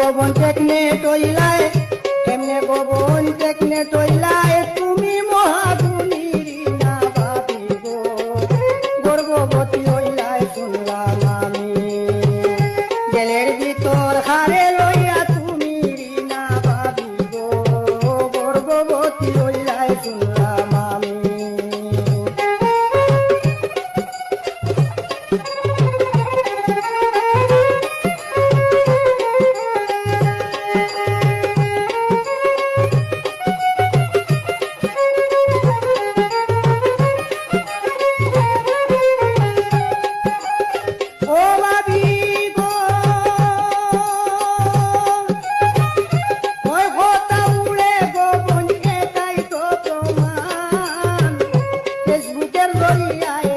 গোবন টেকনে টইলায় কেমনে গোবন টেকনে টইলায় তুমি মহাগুণীর না ভাবি গো গর্ভবতী হইলায় শুনলাম আমি জেলের ভিতর হারে লইয়া তুমি না ভাবি গো গর্ভবতী হইলায় শুনলাম আমি ও ভাবি গো ওই কথা উড়ে গোপন এটাই তো প্রমাণ ফেসবুকের জরিয়ায়